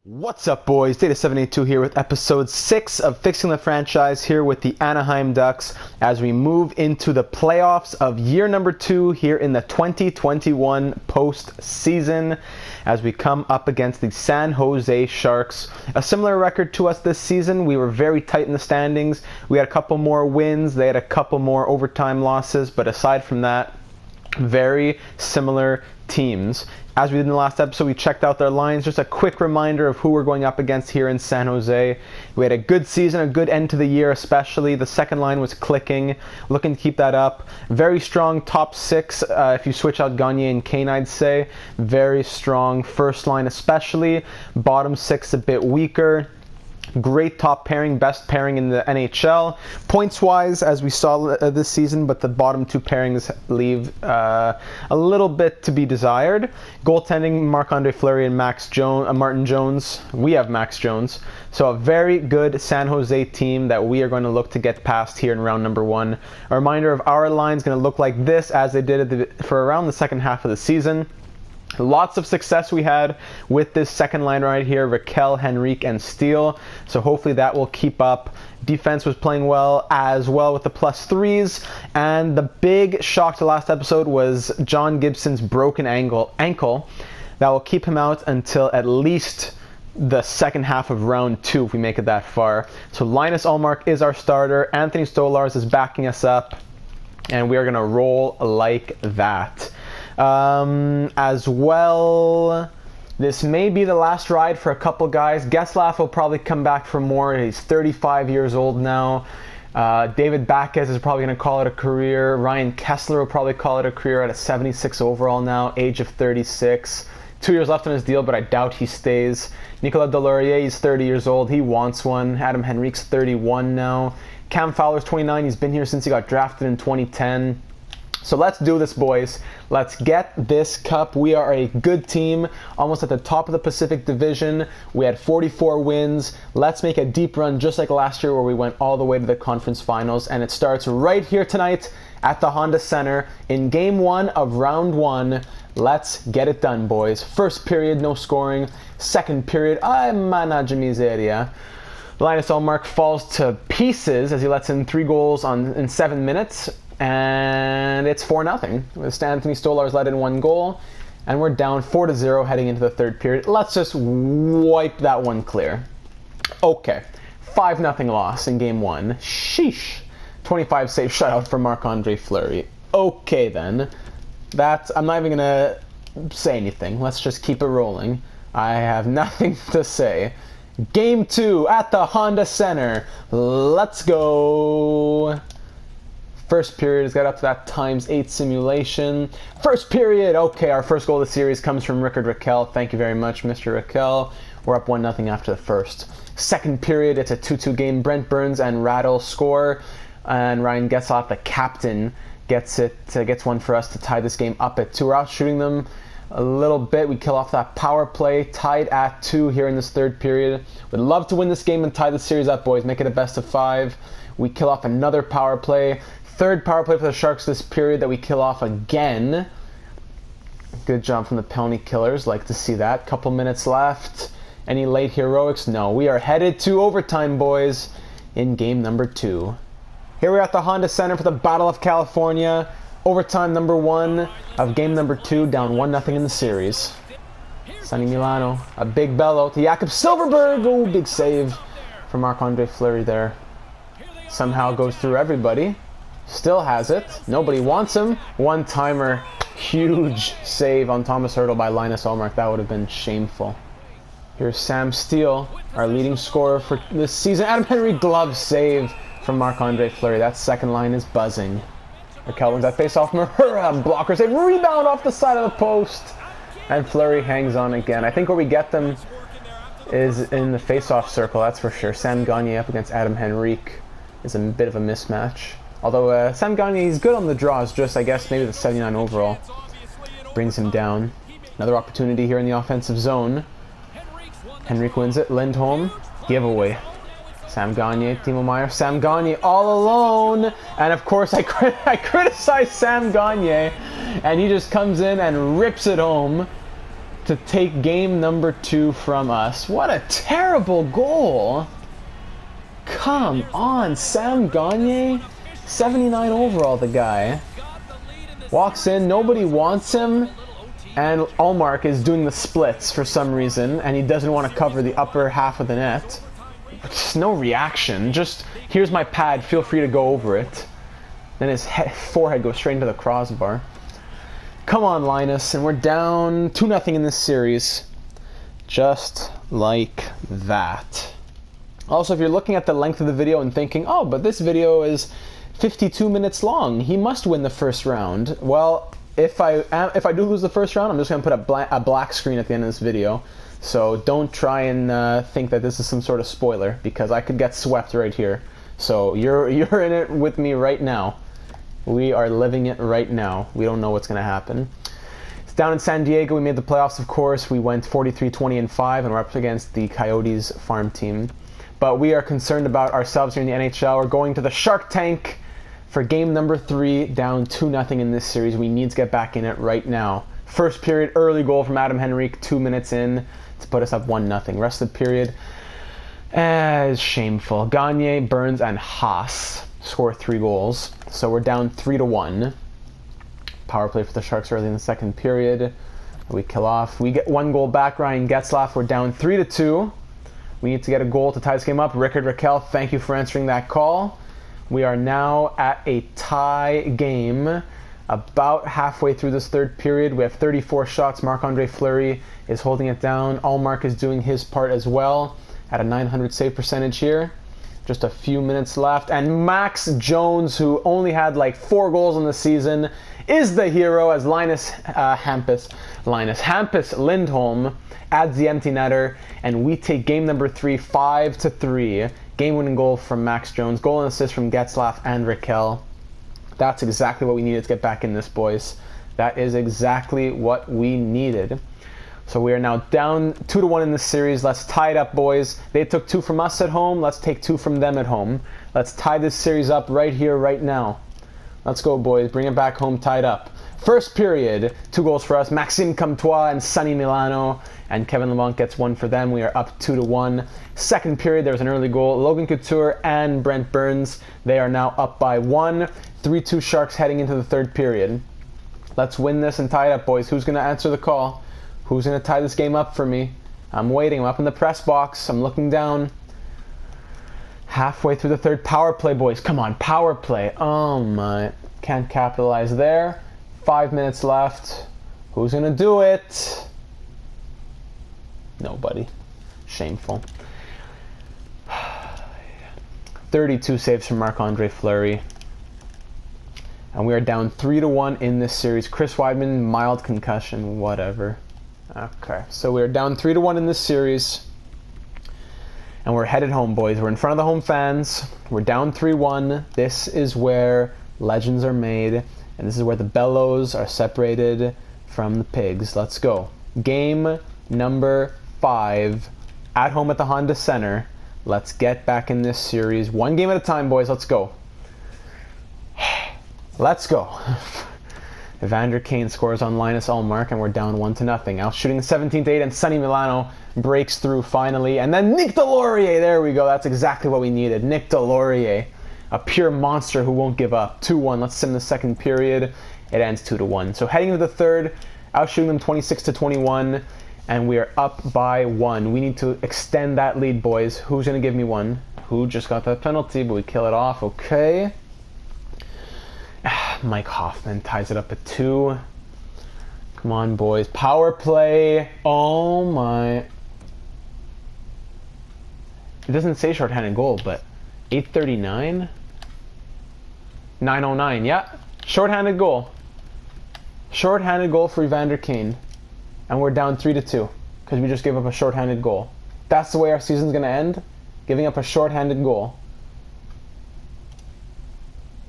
What's up, boys? Data782 here with episode 6 of Fixing the Franchise here with the Anaheim Ducks as we move into the playoffs of year number 2 here in the 2021 postseason as we come up against the San Jose Sharks. A similar record to us this season. We were very tight in the standings. We had a couple more wins. They had a couple more overtime losses, but aside from that, very similar teams. As we did in the last episode, we checked out their lines. Just a quick reminder of who we're going up against here in San Jose. We had a good season, a good end to the year especially. The second line was clicking, looking to keep that up. Very strong top 6 if you switch out Gagne and Kane, I'd say. Very strong first line especially. Bottom 6 a bit weaker. Great top pairing, best pairing in the NHL. Points-wise, as we saw this season, but the bottom 2 pairings leave a little bit to be desired. Goaltending, Marc-Andre Fleury and Martin Jones. We have Max Jones. So a very good San Jose team that we are going to look to get past here in round number 1. A reminder of our line is going to look like this as they did for around the second half of the season. Lots of success we had with this second line right here, Raquel, Henrique, and Steele. So hopefully that will keep up. Defense was playing well as well with the +3s. And the big shock to last episode was John Gibson's broken ankle. That will keep him out until at least the second half of round 2 if we make it that far. So Linus Ullmark is our starter. Anthony Stolarz is backing us up. And we are going to roll like that. As well, this may be the last ride for a couple guys. Getzlaf will probably come back for more. He's 35 years old now. David Backes is probably going to call it a career. Ryan Kessler will probably call it a career at a 76 overall now, age of 36. 2 years left on his deal, but I doubt he stays. Nicolas Deslauriers is 30 years old. He wants one. Adam Henrique's 31 now. Cam Fowler's 29. He's been here since he got drafted in 2010. So let's do this, boys. Let's get this cup. We are a good team, almost at the top of the Pacific Division. We had 44 wins. Let's make a deep run just like last year where we went all the way to the conference finals. And it starts right here tonight at the Honda Center in Game 1 of Round 1. Let's get it done, boys. First period, no scoring. Second period, ay manage miseria. Linus Ullmark falls to pieces as he lets in 3 goals in 7 minutes. And it's 4-0. With Anthony Stolarz let in 1 goal. And we're down 4-0 heading into the third period. Let's just wipe that one clear. Okay. 5-0 loss in game 1. Sheesh. 25 save shutout for Marc-Andre Fleury. Okay then. I'm not even going to say anything. Let's just keep it rolling. I have nothing to say. Game 2 at the Honda Center. Let's go. First period has got up to that ×8 simulation. First period, okay, our first goal of the series comes from Rickard Rakell. Thank you very much, Mr. Rakell. We're up 1-0 after the first. Second period, it's a 2-2 game. Brent Burns and Rattle score, and Ryan Getzlaf, the captain, gets one for us to tie this game up at 2. We're out shooting them a little bit. We kill off that power play, tied at 2 here in this third period. Would love to win this game and tie the series up, boys. Make it a best of 5. We kill off another power play. Third power play for the Sharks this period that we kill off again. Good job from the penalty killers. Like to see that. Couple minutes left. Any late heroics? No. We are headed to overtime, boys, in game number 2. Here we are at the Honda Center for the Battle of California. Overtime number 1 of game number 2. Down 1-0 in the series. Sonny Milano. A big bellow to Jakob Silfverberg. Oh, big save from Marc-Andre Fleury there. Somehow goes through everybody. Still has it. Nobody wants him. One-timer. Huge save on Thomas Hertl by Linus Ullmark. That would have been shameful. Here's Sam Steele, our leading scorer for this season. Adam Henrique glove save from Marc-Andre Fleury. That second line is buzzing. Raquel wins that face-off. Mahura, blocker save. Rebound off the side of the post. And Fleury hangs on again. I think where we get them is in the face-off circle, that's for sure. Sam Gagne up against Adam Henrique is a bit of a mismatch. Although Sam Gagne is good on the draws, just I guess maybe the 79 overall brings him down. Another opportunity here in the offensive zone. Henrique wins it. Lindholm, giveaway. Sam Gagne, Timo Meier. Sam Gagne all alone. And of course I criticize Sam Gagne. And he just comes in and rips it home. to take game number 2 from us. What a terrible goal. Come on, Sam Gagner. 79 overall, the guy. Walks in, nobody wants him, and Ullmark is doing the splits for some reason, and he doesn't want to cover the upper half of the net. Just no reaction. Just, here's my pad, feel free to go over it. Then his forehead goes straight into the crossbar. Come on, Linus, and we're down 2-0 in this series. Just like that. Also, if you're looking at the length of the video and thinking, oh, but this video is 52 minutes long, he must win the first round. Well, if I do lose the first round, I'm just going to put a black screen at the end of this video. So don't try and think that this is some sort of spoiler, because I could get swept right here. So you're in it with me right now. We are living it right now. We don't know what's going to happen. It's down in San Diego. We made the playoffs, of course. We went 43-20-5, and we're up against the Coyotes farm team. But we are concerned about ourselves here in the NHL. We're going to the Shark Tank for game number 3, down 2-0 in this series. We need to get back in it right now. First period, early goal from Adam Henrique, 2 minutes in to put us up 1-0. Rest of the period is shameful. Gagner, Burns, and Haas score 3 goals. So we're down 3-1. Power play for the Sharks early in the second period. We kill off. We get 1 goal back. Ryan Getzlaf. We're down 3-2. We need to get a goal to tie this game up. Rickard Rakell, thank you for answering that call. We are now at a tie game. About halfway through this third period. We have 34 shots. Marc-Andre Fleury is holding it down. Ullmark is doing his part as well at a 900 save percentage here. Just a few minutes left. And Max Jones, who only had like 4 goals in the season, is the hero as Hampus Lindholm adds the empty netter. And we take game number 3, 5-3. Game-winning goal from Max Jones. Goal and assist from Getzlaf and Rakell. That's exactly what we needed to get back in this, boys. That is exactly what we needed. So we are now down 2-1 in this series. Let's tie it up, boys. They took 2 from us at home. Let's take 2 from them at home. Let's tie this series up right here, right now. Let's go, boys. Bring it back home, tied up. First period, 2 goals for us. Maxime Comtois and Sonny Milano. And Kevin Labanc gets 1 for them. We are up 2-1. Second period, there was an early goal. Logan Couture and Brent Burns. They are now up by 1. 3-2 Sharks heading into the third period. Let's win this and tie it up, boys. Who's going to answer the call? Who's going to tie this game up for me? I'm waiting. I'm up in the press box. I'm looking down. Halfway through the third. Power play, boys. Come on, power play. Oh, my. Can't capitalize there. 5 minutes left. Who's going to do it? Nobody. Shameful. 32 saves from Marc-Andre Fleury. And we are down 3-1 in this series. Chris Weidman, mild concussion, whatever. Okay, so we're down 3-1 in this series. And we're headed home, boys. We're in front of the home fans. We're down 3-1. This is where legends are made. And this is where the bellows are separated from the pigs. Let's go. Game number 5 at home at the Honda Center. Let's get back in this series. 1 game at a time, boys. Let's go. Let's go. Evander Kane scores on Linus Ullmark, and we're down 1-0. Now shooting 17-8, and Sonny Milano breaks through finally. And then Nick Delorier, there we go. That's exactly what we needed. Nick Delorier, a pure monster who won't give up. 2-1. Let's sim the second period. It ends 2-1. So heading into the third, outshooting them 26-21, and we are up by 1. We need to extend that lead, boys. Who's going to give me 1? Who just got that penalty, but we kill it off. Okay. Mike Hoffman ties it up at 2. Come on, boys. Power play. Oh, my. It doesn't say shorthanded goal, but 8:39? 9:09, yeah. Shorthanded goal. Shorthanded goal for Evander Kane. And we're down 3-2 because we just gave up a shorthanded goal. That's the way our season's going to end? Giving up a shorthanded goal.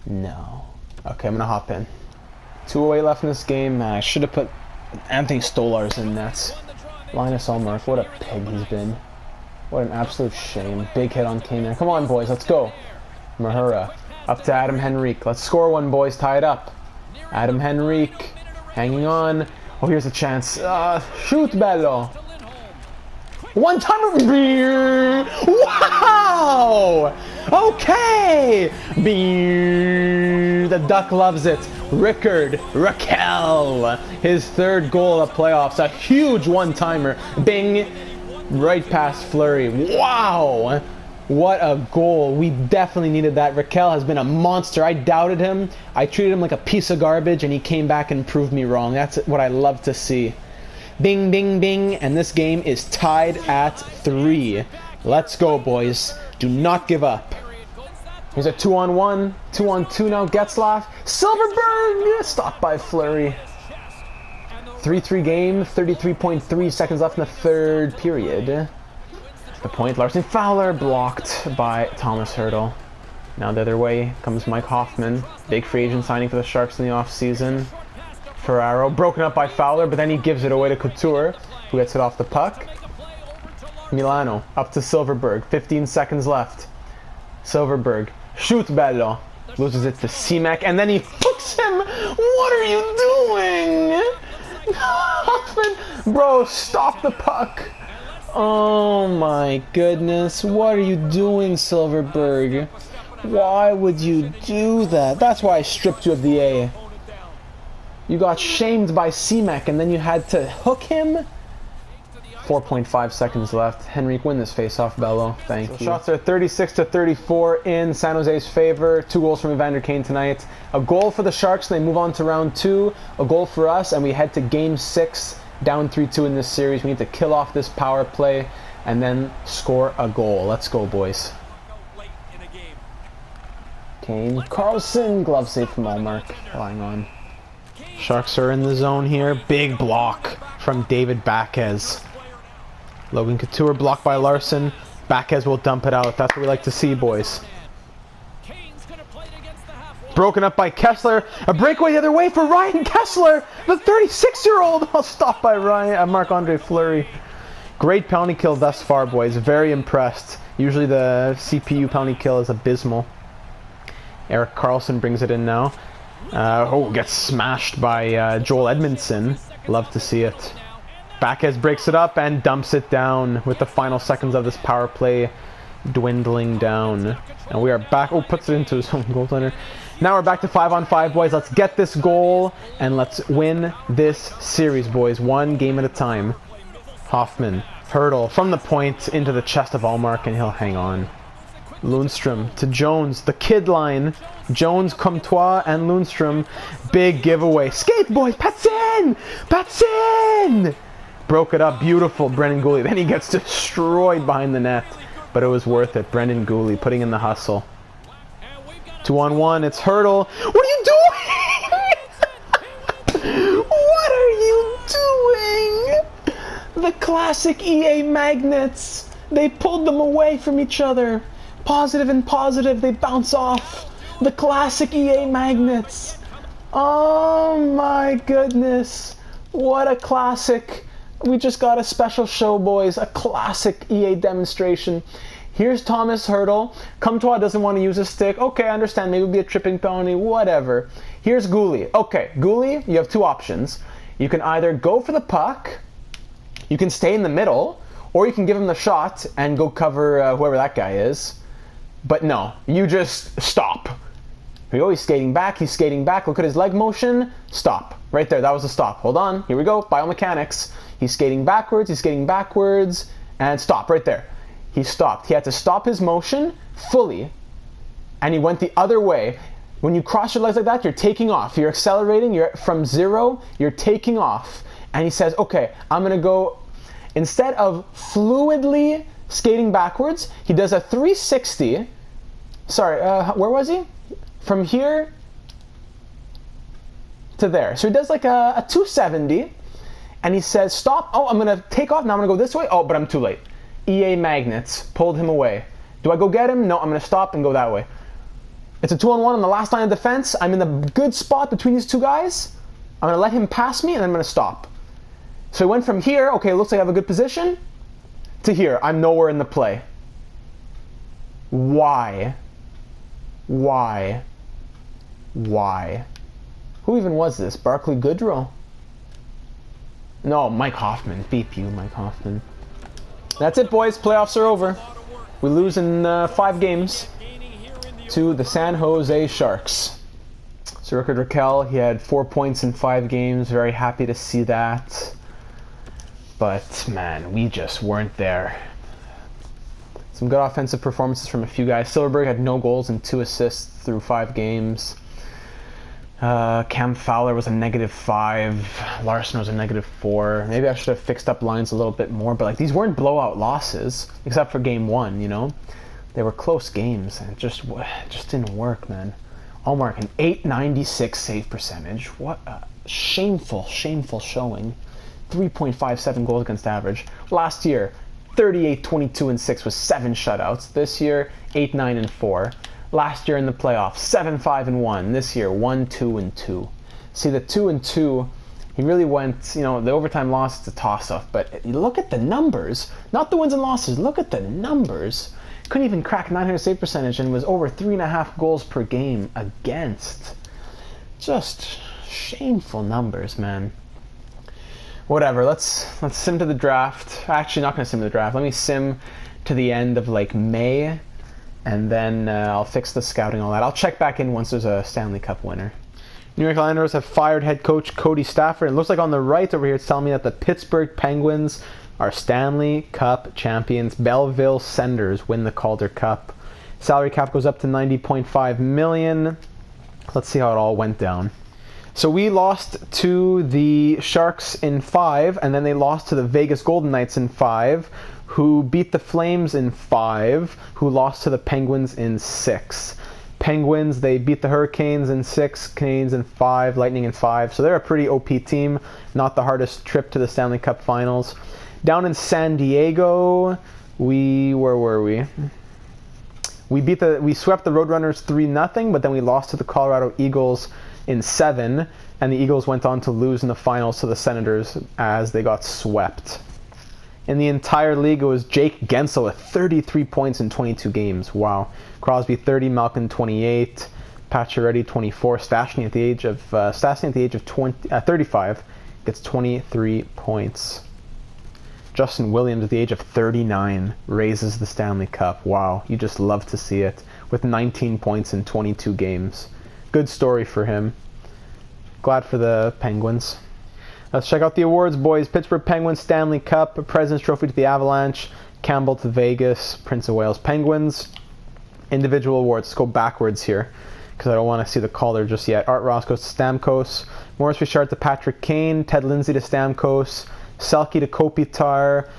No. Okay, I'm going to hop in. 2:08 left in this game. Man, I should have put Anthony Stolarz in nets. Linus Ullmark, what a pig he's been. What an absolute shame. Big hit on Kane there. Come on, boys, let's go. Mahura up to Adam Henrique. Let's score 1, boys. Tie it up. Adam Henrique hanging on. Oh, here's a chance. Shoot, Bello. One timer. Wow. Okay. The Duck loves it. Raquel. His third goal of the playoffs. A huge one-timer. Bing. Right past Fleury. Wow. What a goal. We definitely needed that. Raquel has been a monster. I doubted him. I treated him like a piece of garbage, and he came back and proved me wrong. That's what I love to see. Bing, bing, bing. And this game is tied at 3. Let's go, boys. Do not give up. Here's a 2-on-1. 2-on-2 now. Getzlaf. Silverberg. Stopped by Fleury. 3-3 game. 33.3 seconds left in the third period. The point, Larson Fowler blocked by Thomas Hertl. Now the other way comes Mike Hoffman. Big free agent signing for the Sharks in the offseason. Ferraro broken up by Fowler, but then he gives it away to Couture, who gets it off the puck. Milano up to Silverberg. 15 seconds left. Silverberg shoots Bello. Loses it to Simek, and then he hooks him. What are you doing? Hoffman, bro, stop the puck. Oh my goodness, what are you doing, Silverberg? Why would you do that? That's why I stripped you of the A. You got shamed by Simek and then you had to hook him? 4.5 seconds left. Henrique, win this face-off, Bello. Thank you. Shots are 36-34 in San Jose's favor. 2 goals from Evander Kane tonight. A goal for the Sharks, and they move on to round 2. A goal for us, and we head to game 6. Down 3-2 in this series. We need to kill off this power play and then score a goal. Let's go, boys. Kane. Carlson. Glove save from Allmark. Relying on. Sharks are in the zone here. Big block from David Baquez. Logan Couture blocked by Larson. Baquez will dump it out. That's what we like to see, boys. Broken up by Kessler. A breakaway the other way for Ryan Kessler, the 36-year-old. Stopped by Marc-Andre Fleury. Great penalty kill thus far, boys. Very impressed. Usually the CPU penalty kill is abysmal. Erik Karlsson brings it in now. Gets smashed by Joel Edmondson. Love to see it. Baquez breaks it up and dumps it down with the final seconds of this power play dwindling down. And we are back. Puts it into his own goaltender. Now we're back to 5-on-5, boys. Let's get this goal and let's win this series, boys. One game at a time. Hoffman, Hertl from the point into the chest of Allmark, and he'll hang on. Lundstrom to Jones, the kid line. Jones, Comtois, and Lundstrom. Big giveaway. Skate, boys. Patsin! Patsin! Broke it up. Beautiful, Brendan Gooley. Then he gets destroyed behind the net. But it was worth it. Brendan Gooley putting in the hustle. 2-on-1. It's Hertl. What are you doing? What are you doing? The classic EA magnets. They pulled them away from each other. Positive and positive. They bounce off. The classic EA magnets. Oh my goodness. What a classic. We just got a special show, boys. A classic EA demonstration. Here's Thomas Hertl. Comtois doesn't want to use his stick. Okay, I understand. Maybe it'll be a tripping penalty. Whatever. Here's Gooley. Okay, Gooley, you have 2 options. You can either go for the puck, you can stay in the middle, or you can give him the shot and go cover whoever that guy is. But no, you just stop. Here we go. He's skating back. He's skating back. Look at his leg motion. Stop. Right there. That was a stop. Hold on. Here we go. Biomechanics. He's skating backwards. He's skating backwards. And stop. Right there. He stopped. He had to stop his motion fully. And he went the other way. When you cross your legs like that, you're taking off. You're accelerating. You're from 0. You're taking off. And he says, okay, I'm going to go. Instead of fluidly skating backwards, he does a 360. Sorry, where was he? From here to there. So he does like a 270, and he says, stop. Oh, I'm going to take off. Now I'm going to go this way. Oh, but I'm too late. EA magnets pulled him away. Do I go get him? No, I'm going to stop and go that way. It's a 2-on-1 on the last line of defense. I'm in the good spot between these 2 guys. I'm going to let him pass me, and then I'm going to stop. So he went from here, okay, looks like I have a good position, to here. I'm nowhere in the play. Why? Why? Why? Who even was this? Barclay Goodrow? No, Mike Hoffman. Beep you, Mike Hoffman. That's it, boys. Playoffs are over. We lose in 5 games to the San Jose Sharks. So Rickard Rakell, he had 4 points in 5 games. Very happy to see that. But, man, we just weren't there. Some good offensive performances from a few guys. Silverberg had no goals and 2 assists through 5 games. Cam Fowler was a -5. Larson was a -4. Maybe I should have fixed up lines a little bit more, but like these weren't blowout losses, except for game 1, you know? They were close games, and it just didn't work, man. Allmark, an .896 save percentage. What a shameful, shameful showing. 3.57 goals against average. Last year, 38, 22, and 6 with 7 shutouts. This year, 8, 9, and 4. Last year in the playoffs, 7, 5, and 1. This year, 1, 2, and 2. See, the 2 and 2, he really went, you know, the overtime loss, it's a toss-off. But you look at the numbers, not the wins and losses, look at the numbers. Couldn't even crack 900 save percentage and was over 3.5 goals per game against. Just shameful numbers, man. Whatever, let's sim to the draft. Actually, not going to sim to the draft. Let me sim to the end of, like, May. And then I'll fix the scouting, all that. I'll check back in once there's a Stanley Cup winner. New York Islanders have fired head coach Cody Stafford. It looks like on the right over here it's telling me that the Pittsburgh Penguins are Stanley Cup champions. Belleville Senders win the Calder Cup. Salary cap goes up to $90.5 million. Let's see how it all went down. So we lost to the Sharks in 5, and then they lost to the Vegas Golden Knights in 5. Who beat the Flames in 5, who lost to the Penguins in 6. Penguins, they beat the Hurricanes in 6, Canadiens in 5, Lightning in 5. So they're a pretty OP team. Not the hardest trip to the Stanley Cup Finals. Down in San Diego, where were we? We swept the Roadrunners 3-0, but then we lost to the Colorado Eagles in 7, and the Eagles went on to lose in the finals to the Senators as they got swept. In the entire league, it was Jake Gensel with 33 points in 22 games. Wow. Crosby 30, Malkin 28, Pacioretty 24. Stastny at the age of 35 gets 23 points. Justin Williams at the age of 39 raises the Stanley Cup. Wow, you just love to see it with 19 points in 22 games. Good story for him. Glad for the Penguins. Let's check out the awards, boys. Pittsburgh Penguins Stanley Cup, President's Trophy to the Avalanche, Campbell to Vegas, Prince of Wales Penguins. Individual awards. Let's go backwards here because I don't want to see the Calder just yet. Art Ross goes to Stamkos, Maurice Richard to Patrick Kane, Ted Lindsay to Stamkos, Selke to Kopitar,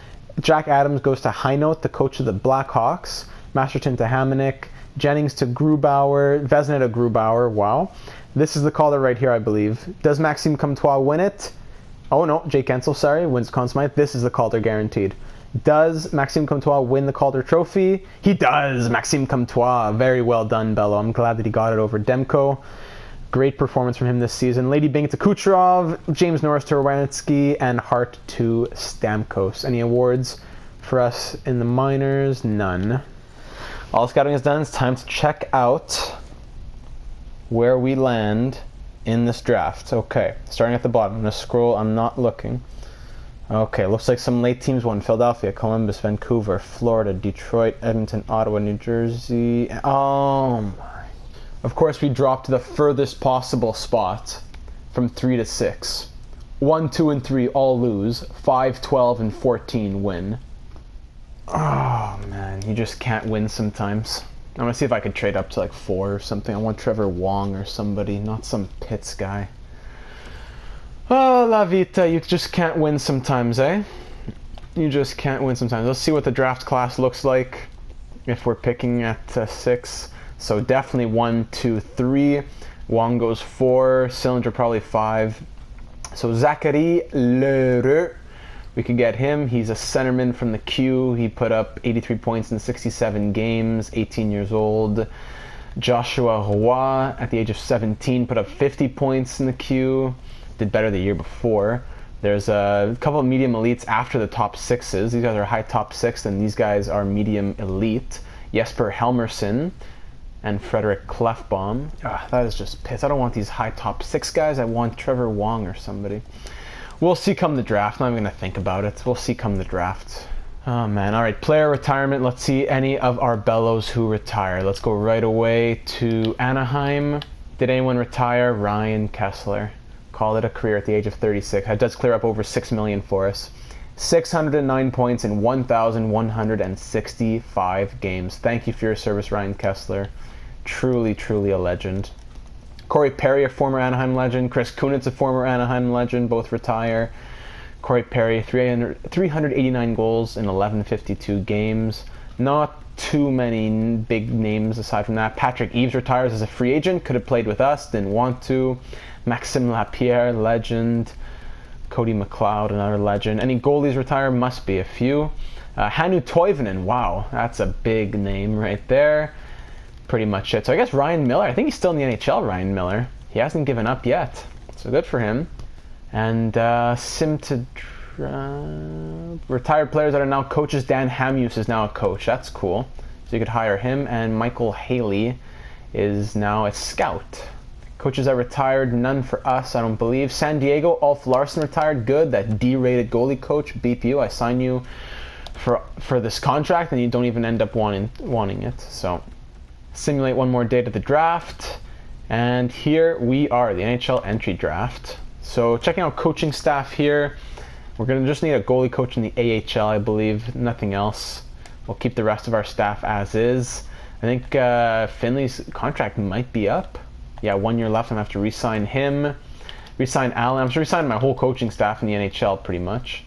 Jack Adams goes to Heinoth, the coach of the Blackhawks, Masterton to Hamonic, Jennings to Grubauer, Vezina to Grubauer. Wow. This is the Calder right here, I believe. Does Maxime Comtois win it? Oh no, Jake Gensel, sorry, wins Conn Smythe. This is the Calder guaranteed. Does Maxime Comtois win the Calder Trophy? He does! Maxime Comtois. Very well done, Bello. I'm glad that he got it over Demko. Great performance from him this season. Lady Byng to Kucherov, James Norris to Orwanski, and Hart to Stamkos. Any awards for us in the minors? None. All scouting is done. It's time to check out where we land in this draft. Okay, starting at the bottom. I'm going to scroll. I'm not looking. Okay, looks like some late teams won. Philadelphia, Columbus, Vancouver, Florida, Detroit, Edmonton, Ottawa, New Jersey. Oh my. Of course, we dropped to the furthest possible spot from 3 to 6. 1, 2, and 3 all lose. 5, 12, and 14 win. Oh man, you just can't win sometimes. I'm going to see if I could trade up to like 4 or something. I want Trevor Wong or somebody, not some Pitts guy. Oh, La Vita, you just can't win sometimes, eh? You just can't win sometimes. Let's see what the draft class looks like if we're picking at 6. So definitely 1, 2, 3. Wong goes 4. Sillinger probably 5. So Zachary Lheureux, we could get him. He's a centerman from the Q. He put up 83 points in 67 games, 18 years old. Joshua Roy, at the age of 17, put up 50 points in the Q. Did better the year before. There's a couple of medium elites after the top 6s. These guys are high top 6, and these guys are medium elite. Jesper Helmerson and Frederick Klefbom. That is just piss. I don't want these high top 6 guys. I want Trevor Wong or somebody. We'll see come the draft. I'm not even going to think about it. We'll see come the draft. Oh, man. All right, player retirement. Let's see any of our Bellows who retire. Let's go right away to Anaheim. Did anyone retire? Ryan Kessler. Called it a career at the age of 36. That does clear up over $6 million for us. 609 points in 1,165 games. Thank you for your service, Ryan Kessler. Truly, truly a legend. Corey Perry, a former Anaheim legend. Chris Kunitz, a former Anaheim legend. Both retire. Corey Perry, 389 goals in 1152 games. Not too many big names aside from that. Patrick Eaves retires as a free agent. Could have played with us, didn't want to. Maxime Lapierre, legend. Cody McLeod, another legend. Any goalies retire? Must be a few. Hannu Toivonen, wow, that's a big name right there. Pretty much it. So I guess Ryan Miller, I think he's still in the NHL, Ryan Miller. He hasn't given up yet, so good for him. And retired players that are now coaches. Dan Hamhuis is now a coach. That's cool. So you could hire him. And Michael Haley is now a scout. Coaches that retired, none for us, I don't believe. San Diego, Ulf Larson retired. Good. That D-rated goalie coach. Beep you. I sign you for this contract, and you don't even end up wanting it. So simulate one more day to the draft. And here we are, the NHL entry draft. So checking out coaching staff here. We're going to just need a goalie coach in the AHL, I believe. Nothing else. We'll keep the rest of our staff as is. I think Finley's contract might be up. Yeah, 1 year left. I'm going to have to re-sign him. Re-sign Allen. I'm just re-signing my whole coaching staff in the NHL pretty much.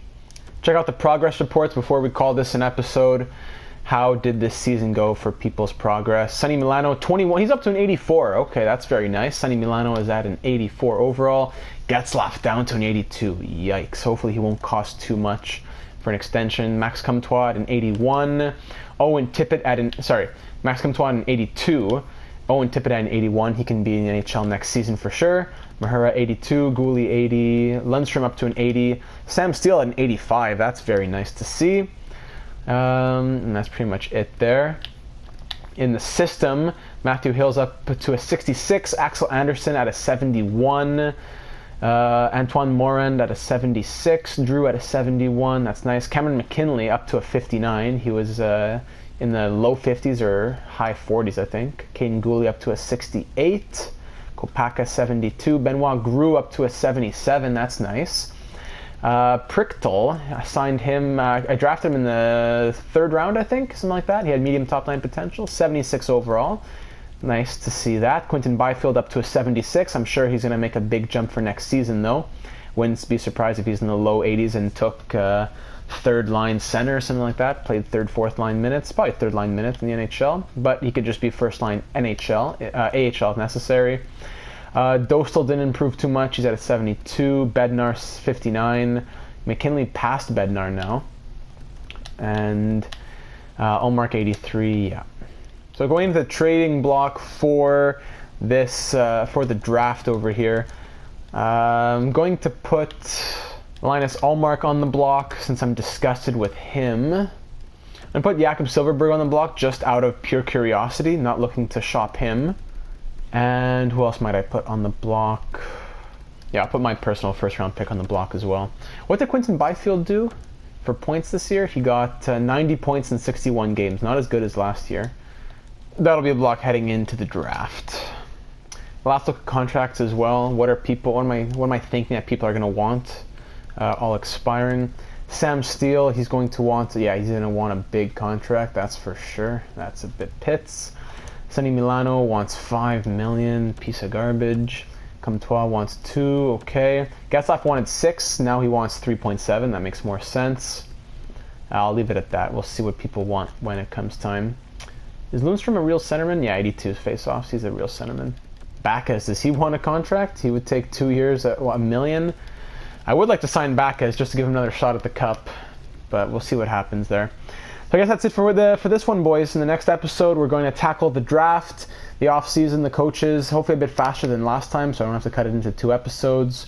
Check out the progress reports before we call this an episode. How did this season go for people's progress? Sonny Milano, 21. He's up to an 84. Okay, that's very nice. Sonny Milano is at an 84 overall. Getzlaf down to an 82. Yikes. Hopefully he won't cost too much for an extension. Max Comtois at an 81. Owen Tippett at an... Sorry. Max Comtois at an 82. Owen Tippett at an 81. He can be in the NHL next season for sure. Mahura 82. Gooley 80. Lundstrom up to an 80. Sam Steele at an 85. That's very nice to see. And that's pretty much it there. In the system, Matthew Hill's up to a 66. Axel Anderson at a 71. Antoine Morand at a 76. Drew at a 71. That's nice. Cameron McKinley up to a 59. He was in the low 50s or high 40s, I think. Caden Gooley up to a 68. Kopaka 72. Benoit Grew up to a 77. That's nice. Prichtel, I signed him, I drafted him in the 3rd round, I think, something like that. He had medium top line potential, 76 overall. Nice to see that. Quinton Byfield up to a 76. I'm sure he's going to make a big jump for next season, though. Wouldn't be surprised if he's in the low 80s and took 3rd line center or something like that. Played 3rd, 4th line minutes, probably 3rd line minutes in the NHL. But he could just be 1st line AHL if necessary. Dostal didn't improve too much. He's at a 72. Bednar 59. McKinley passed Bednar now. And Olmark 83. Yeah. So going into the trading block for this for the draft over here, I'm going to put Linus Olmark on the block since I'm disgusted with him. I'm going to put Jakob Silverberg on the block just out of pure curiosity, not looking to shop him. And who else might I put on the block? Yeah, I'll put my personal 1st round pick on the block as well. What did Quinton Byfield do for points this year? He got 90 points in 61 games. Not as good as last year. That'll be a block heading into the draft. Last look at contracts as well. What am I thinking that people are going to want? All expiring. Sam Steele, he's going to want... Yeah, he's going to want a big contract. That's for sure. That's a bit pits. Sonny Milano wants $5 million, piece of garbage. Comtois wants 2, okay. Getzlaf wanted 6, now he wants 3.7, that makes more sense. I'll leave it at that. We'll see what people want when it comes time. Is Lundstrom a real centerman? Yeah, 82 face-offs, he's a real centerman. Backus, does he want a contract? He would take 2 years at $1 million. I would like to sign Backus just to give him another shot at the cup, but we'll see what happens there. So I guess that's it for this one, boys. In the next episode, we're going to tackle the draft, the off-season, the coaches, hopefully a bit faster than last time, so I don't have to cut it into 2 episodes.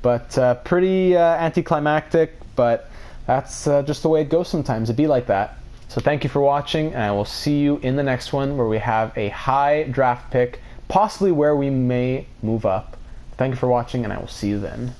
But pretty anticlimactic, but that's just the way it goes sometimes. It'd be like that. So thank you for watching, and I will see you in the next one where we have a high draft pick, possibly where we may move up. Thank you for watching, and I will see you then.